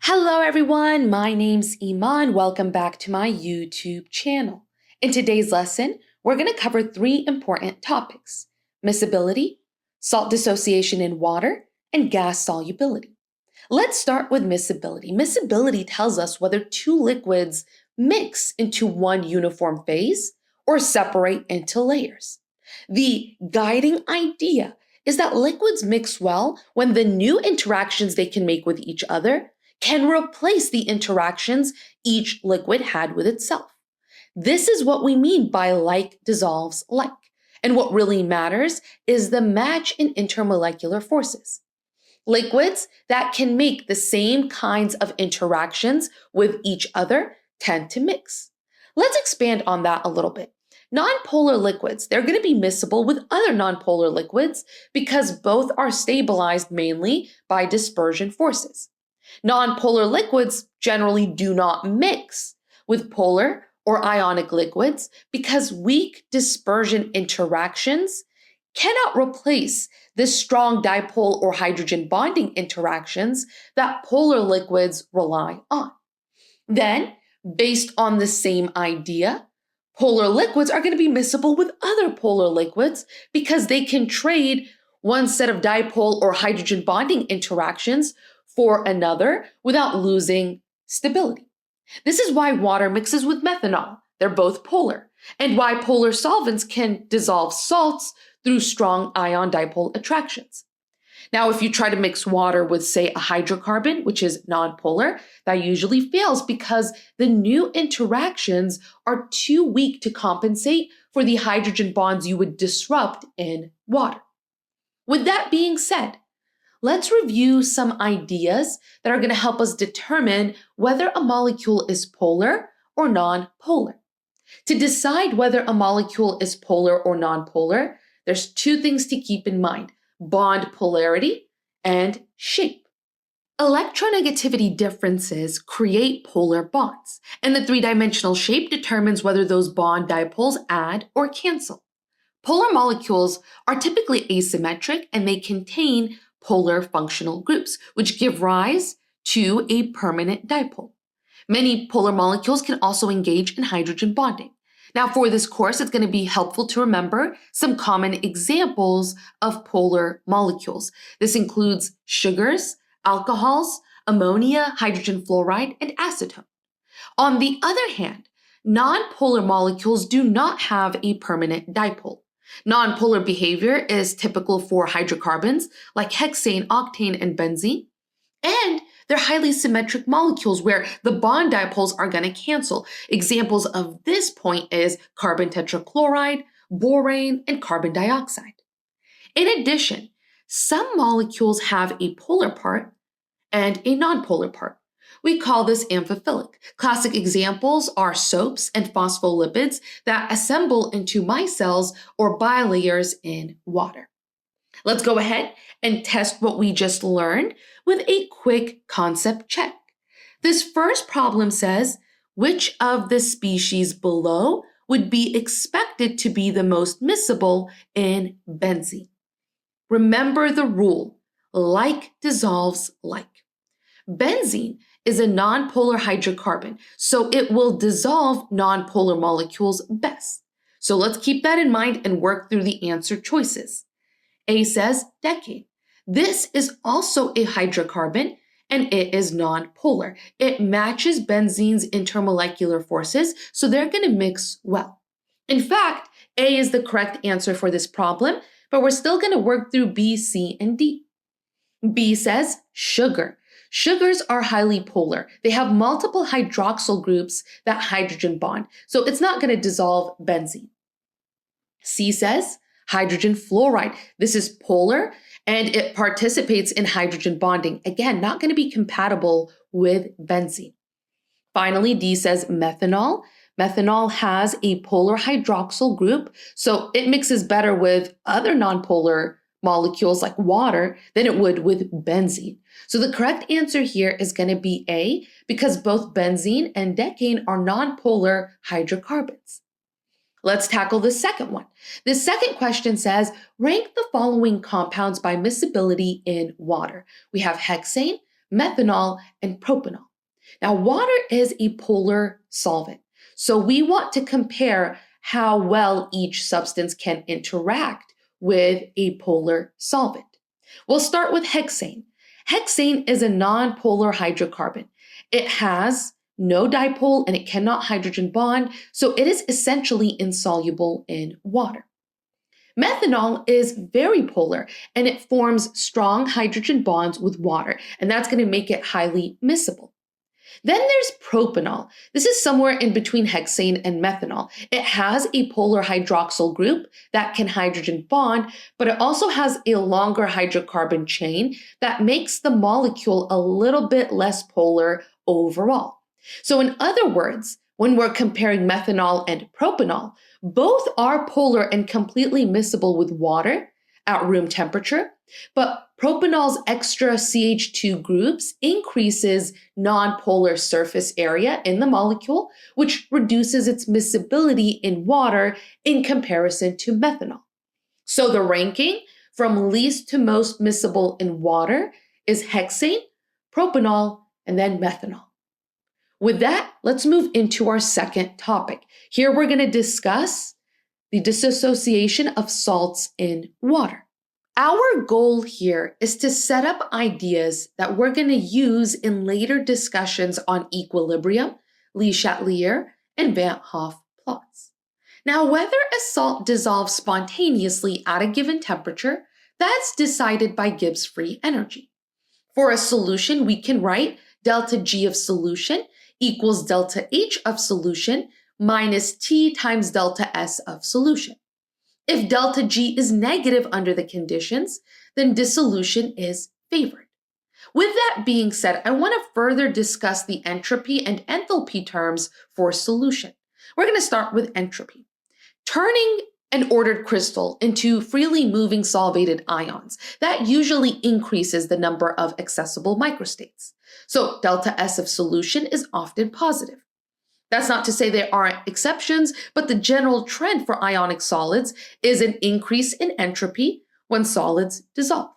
Hello everyone, my name's Iman. Welcome back to my YouTube channel. In today's lesson, we're going to cover three important topics: miscibility, salt dissociation in water, and gas solubility. Let's start with miscibility. Miscibility tells us whether two liquids mix into one uniform phase or separate into layers. The guiding idea is that liquids mix well when the new interactions they can make with each other can replace the interactions each liquid had with itself. This is what we mean by like dissolves like. And what really matters is the match in intermolecular forces. Liquids that can make the same kinds of interactions with each other tend to mix. Let's expand on that a little bit. Nonpolar liquids, they're going to be miscible with other nonpolar liquids because both are stabilized mainly by dispersion forces. Nonpolar liquids generally do not mix with polar or ionic liquids because weak dispersion interactions cannot replace the strong dipole or hydrogen bonding interactions that polar liquids rely on. Then, based on the same idea, polar liquids are going to be miscible with other polar liquids because they can trade one set of dipole or hydrogen bonding interactions for another without losing stability. This is why water mixes with methanol. They're both polar, and why polar solvents can dissolve salts through strong ion dipole attractions. Now, if you try to mix water with, say, a hydrocarbon, which is nonpolar, that usually fails because the new interactions are too weak to compensate for the hydrogen bonds you would disrupt in water. With that being said, let's review some ideas that are going to help us determine whether a molecule is polar or nonpolar. To decide whether a molecule is polar or nonpolar, there's two things to keep in mind: bond polarity and shape. Electronegativity differences create polar bonds, and the three-dimensional shape determines whether those bond dipoles add or cancel. Polar molecules are typically asymmetric and they contain polar functional groups, which give rise to a permanent dipole. Many polar molecules can also engage in hydrogen bonding. Now, for this course, it's going to be helpful to remember some common examples of polar molecules. This includes sugars, alcohols, ammonia, hydrogen fluoride, and acetone. On the other hand, nonpolar molecules do not have a permanent dipole. Nonpolar behavior is typical for hydrocarbons like hexane, octane, and benzene, and they're highly symmetric molecules where the bond dipoles are going to cancel. Examples of this point is carbon tetrachloride, borane, and carbon dioxide. In addition, some molecules have a polar part and a nonpolar part. We call this amphiphilic. Classic examples are soaps and phospholipids that assemble into micelles or bilayers in water. Let's go ahead and test what we just learned with a quick concept check. This first problem says, which of the species below would be expected to be the most miscible in benzene? Remember the rule: like dissolves like. Benzene is a nonpolar hydrocarbon, so it will dissolve nonpolar molecules best. So let's keep that in mind and work through the answer choices. A says decane. This is also a hydrocarbon and it is nonpolar. It matches benzene's intermolecular forces, so they're going to mix well. In fact, A is the correct answer for this problem, but we're still going to work through B, C, and D. B says sugar. Sugars are highly polar. They have multiple hydroxyl groups that hydrogen bond, so it's not going to dissolve benzene. C says hydrogen fluoride. This is polar and it participates in hydrogen bonding. Again, not going to be compatible with benzene. Finally, D says methanol. Methanol has a polar hydroxyl group, so it mixes better with other nonpolar molecules like water than it would with benzene. So the correct answer here is going to be A, because both benzene and decane are nonpolar hydrocarbons. Let's tackle the second one. The second question says, rank the following compounds by miscibility in water. We have hexane, methanol, and propanol. Now, water is a polar solvent, so we want to compare how well each substance can interact with a polar solvent. We'll start with hexane. Hexane is a nonpolar hydrocarbon. It has no dipole and it cannot hydrogen bond, so it is essentially insoluble in water. Methanol is very polar and it forms strong hydrogen bonds with water, and that's going to make it highly miscible. Then there's propanol. This is somewhere in between hexane and methanol. It has a polar hydroxyl group that can hydrogen bond, but it also has a longer hydrocarbon chain that makes the molecule a little bit less polar overall. So in other words, when we're comparing methanol and propanol, both are polar and completely miscible with water at room temperature, but propanol's extra CH2 groups increases nonpolar surface area in the molecule, which reduces its miscibility in water in comparison to methanol. So the ranking from least to most miscible in water is hexane, propanol, and then methanol. With that, let's move into our second topic. Here we're going to discuss the dissociation of salts in water. Our goal here is to set up ideas that we're going to use in later discussions on equilibrium, Le Chatelier, and Van Hoff plots. Now, whether a salt dissolves spontaneously at a given temperature, that's decided by Gibbs free energy. For a solution, we can write delta G of solution equals delta H of solution minus T times delta S of solution. If delta G is negative under the conditions, then dissolution is favored. With that being said, I want to further discuss the entropy and enthalpy terms for solution. We're going to start with entropy. Turning an ordered crystal into freely moving solvated ions, that usually increases the number of accessible microstates. So delta S of solution is often positive. That's not to say there aren't exceptions, but the general trend for ionic solids is an increase in entropy when solids dissolve.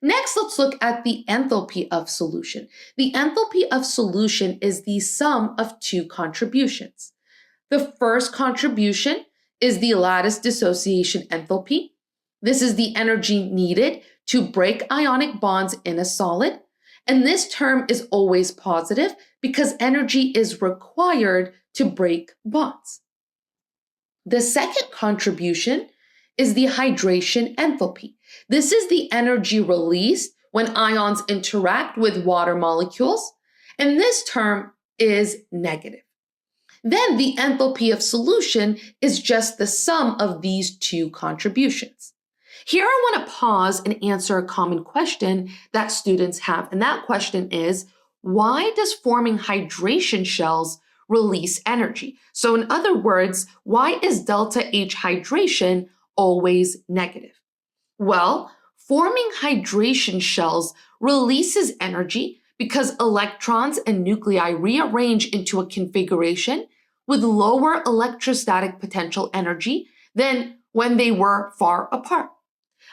Next, let's look at the enthalpy of solution. The enthalpy of solution is the sum of two contributions. The first contribution is the lattice dissociation enthalpy. This is the energy needed to break ionic bonds in a solid. And this term is always positive because energy is required to break bonds. The second contribution is the hydration enthalpy. This is the energy released when ions interact with water molecules, and this term is negative. Then the enthalpy of solution is just the sum of these two contributions. Here I want to pause and answer a common question that students have, and that question is, why does forming hydration shells release energy? So in other words, why is delta H hydration always negative? Well, forming hydration shells releases energy because electrons and nuclei rearrange into a configuration with lower electrostatic potential energy than when they were far apart.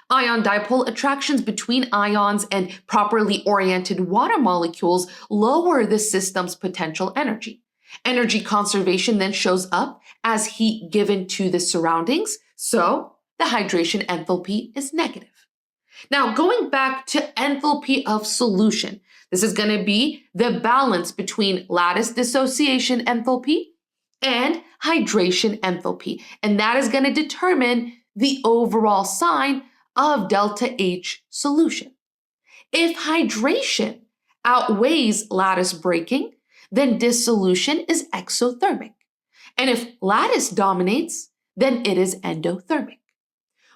Ion dipole attractions between ions and properly oriented water molecules lower the system's potential energy. Energy conservation then shows up as heat given to the surroundings, so the hydration enthalpy is negative. Now, going back to enthalpy of solution, this is going to be the balance between lattice dissociation enthalpy and hydration enthalpy, and that is going to determine the overall sign of delta H solution. If hydration outweighs lattice breaking, then dissolution is exothermic. And if lattice dominates, then it is endothermic.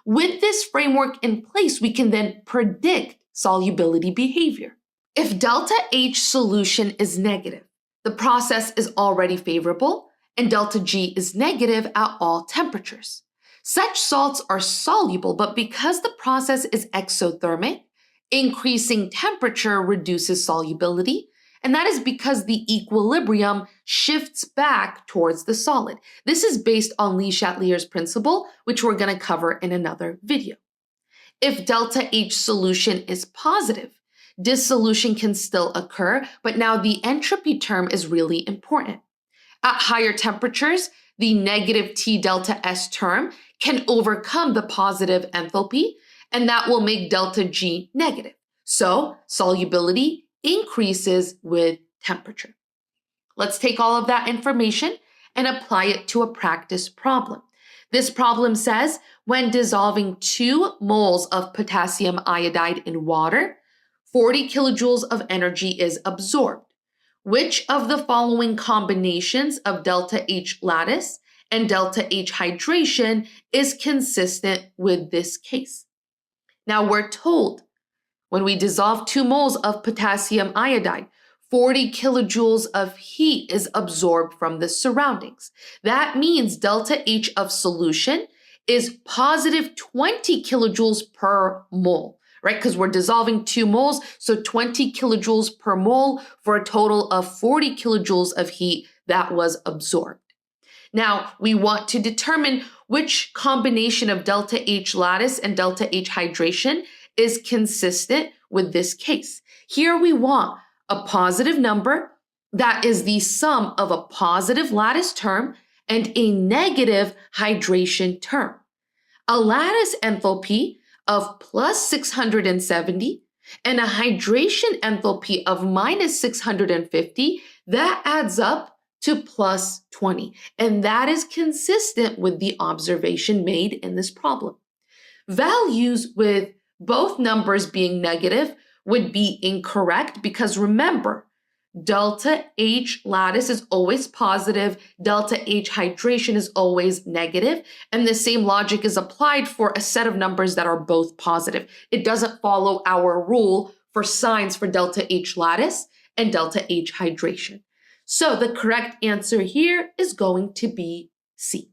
With this framework in place, we can then predict solubility behavior. If delta H solution is negative, the process is already favorable, and delta G is negative at all temperatures. Such salts are soluble, but because the process is exothermic, increasing temperature reduces solubility, and that is because the equilibrium shifts back towards the solid. This is based on Le Chatelier's principle, which we're going to cover in another video. If delta H solution is positive, dissolution can still occur, but now the entropy term is really important. At higher temperatures, the negative T delta S term can overcome the positive enthalpy, and that will make delta G negative. So solubility increases with temperature. Let's take all of that information and apply it to a practice problem. This problem says when dissolving 2 moles of potassium iodide in water, 40 kilojoules of energy is absorbed. Which of the following combinations of delta H lattice and delta H hydration is consistent with this case? Now we're told when we dissolve 2 moles of potassium iodide, 40 kilojoules of heat is absorbed from the surroundings. That means delta H of solution is positive 20 kilojoules per mole, right? Because we're dissolving 2 moles, so 20 kilojoules per mole for a total of 40 kilojoules of heat that was absorbed. Now, we want to determine which combination of delta H lattice and delta H hydration is consistent with this case. Here we want a positive number that is the sum of a positive lattice term and a negative hydration term. A lattice enthalpy of plus 670 and a hydration enthalpy of minus 650, that adds up to plus 20. And that is consistent with the observation made in this problem. Values with both numbers being negative would be incorrect because remember, delta H lattice is always positive, delta H hydration is always negative, and the same logic is applied for a set of numbers that are both positive. It doesn't follow our rule for signs for delta H lattice and delta H hydration. So the correct answer here is going to be C.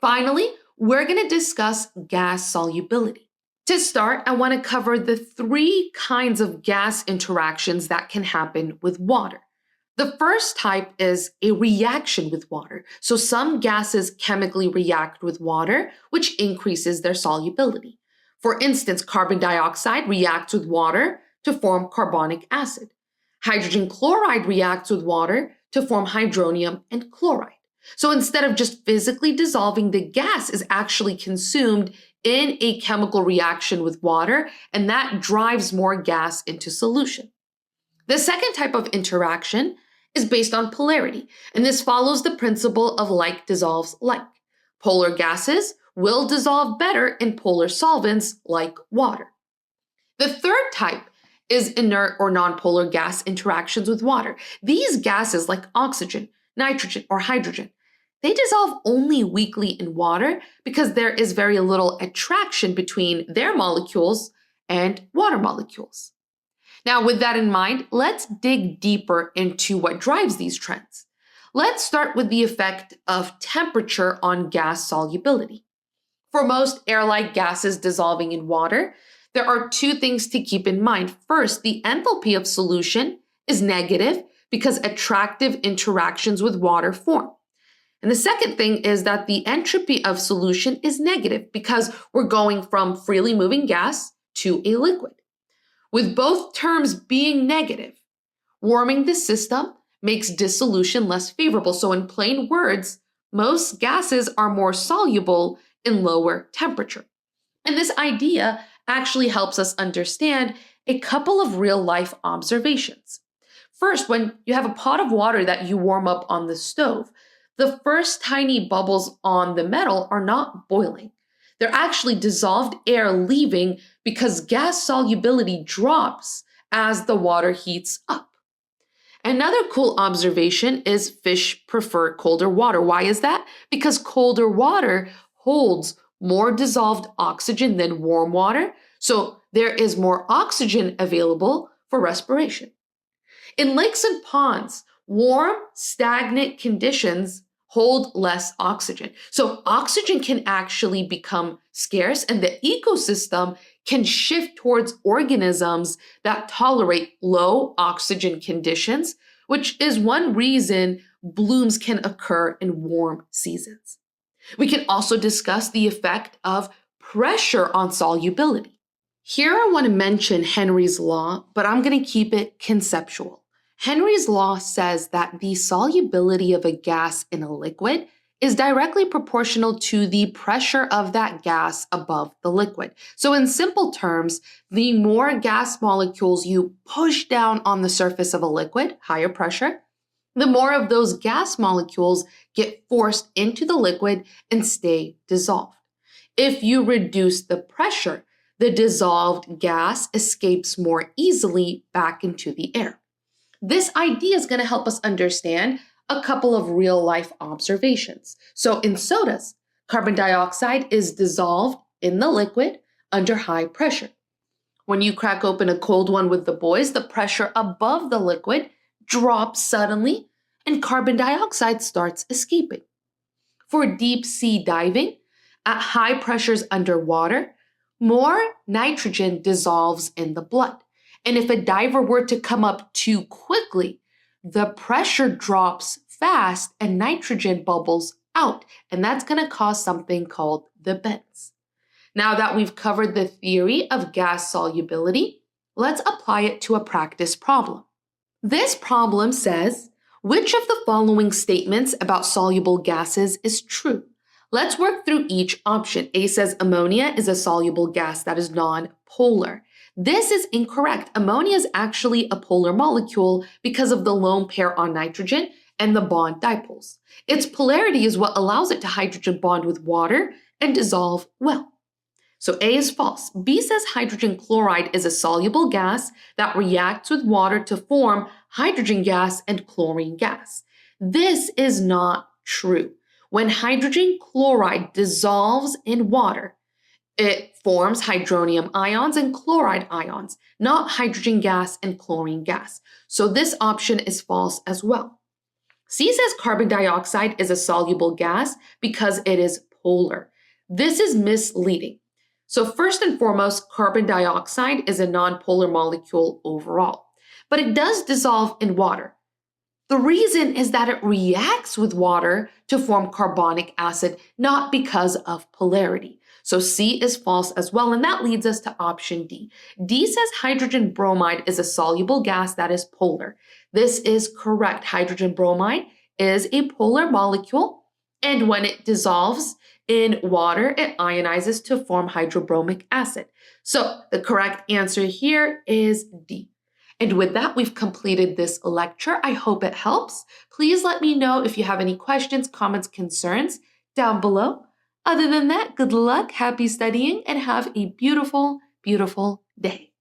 Finally, we're going to discuss gas solubility. To start, I want to cover the 3 kinds of gas interactions that can happen with water. The first type is a reaction with water. So some gases chemically react with water, which increases their solubility. For instance, carbon dioxide reacts with water to form carbonic acid. Hydrogen chloride reacts with water to form hydronium and chloride. So instead of just physically dissolving, the gas is actually consumed in a chemical reaction with water, and that drives more gas into solution. The second type of interaction is based on polarity, and this follows the principle of like dissolves like. Polar gases will dissolve better in polar solvents like water. The third type is inert or nonpolar gas interactions with water. These gases like oxygen, nitrogen, or hydrogen, they dissolve only weakly in water because there is very little attraction between their molecules and water molecules. Now, with that in mind, let's dig deeper into what drives these trends. Let's start with the effect of temperature on gas solubility. For most air-like gases dissolving in water, there are 2 things to keep in mind. First, the enthalpy of solution is negative because attractive interactions with water form. And the second thing is that the entropy of solution is negative because we're going from freely moving gas to a liquid. With both terms being negative, warming the system makes dissolution less favorable. So in plain words, most gases are more soluble in lower temperature. And this idea actually helps us understand a couple of real-life observations. First, when you have a pot of water that you warm up on the stove, the first tiny bubbles on the metal are not boiling. They're actually dissolved air leaving because gas solubility drops as the water heats up. Another cool observation is fish prefer colder water. Why is that? Because colder water holds more dissolved oxygen than warm water, so there is more oxygen available for respiration. In lakes and ponds, warm, stagnant conditions hold less oxygen. So oxygen can actually become scarce and the ecosystem can shift towards organisms that tolerate low oxygen conditions, which is one reason blooms can occur in warm seasons. We can also discuss the effect of pressure on solubility. Here I want to mention Henry's law, but I'm going to keep it conceptual. Henry's law says that the solubility of a gas in a liquid is directly proportional to the pressure of that gas above the liquid. So in simple terms, the more gas molecules you push down on the surface of a liquid, higher pressure, the more of those gas molecules get forced into the liquid and stay dissolved. If you reduce the pressure, the dissolved gas escapes more easily back into the air. This idea is going to help us understand a couple of real-life observations. So in sodas, carbon dioxide is dissolved in the liquid under high pressure. When you crack open a cold one with the boys, the pressure above the liquid drops suddenly and carbon dioxide starts escaping. For deep sea diving, at high pressures underwater, more nitrogen dissolves in the blood. And if a diver were to come up too quickly, the pressure drops fast and nitrogen bubbles out. And that's going to cause something called the bends. Now that we've covered the theory of gas solubility, let's apply it to a practice problem. This problem says, which of the following statements about soluble gases is true? Let's work through each option. A says ammonia is a soluble gas that is non-polar. This is incorrect. Ammonia is actually a polar molecule because of the lone pair on nitrogen and the bond dipoles. Its polarity is what allows it to hydrogen bond with water and dissolve well. So A is false. B says hydrogen chloride is a soluble gas that reacts with water to form hydrogen gas and chlorine gas. This is not true. When hydrogen chloride dissolves in water, it forms hydronium ions and chloride ions, not hydrogen gas and chlorine gas. So this option is false as well. C says carbon dioxide is a soluble gas because it is polar. This is misleading. So first and foremost, carbon dioxide is a nonpolar molecule overall, but it does dissolve in water. The reason is that it reacts with water to form carbonic acid, not because of polarity. So C is false as well, and that leads us to option D. D says hydrogen bromide is a soluble gas that is polar. This is correct. Hydrogen bromide is a polar molecule, and when it dissolves in water, it ionizes to form hydrobromic acid. So the correct answer here is D. And with that, we've completed this lecture. I hope it helps. Please let me know if you have any questions, comments, concerns down below. Other than that, good luck, happy studying, and have a beautiful, beautiful day.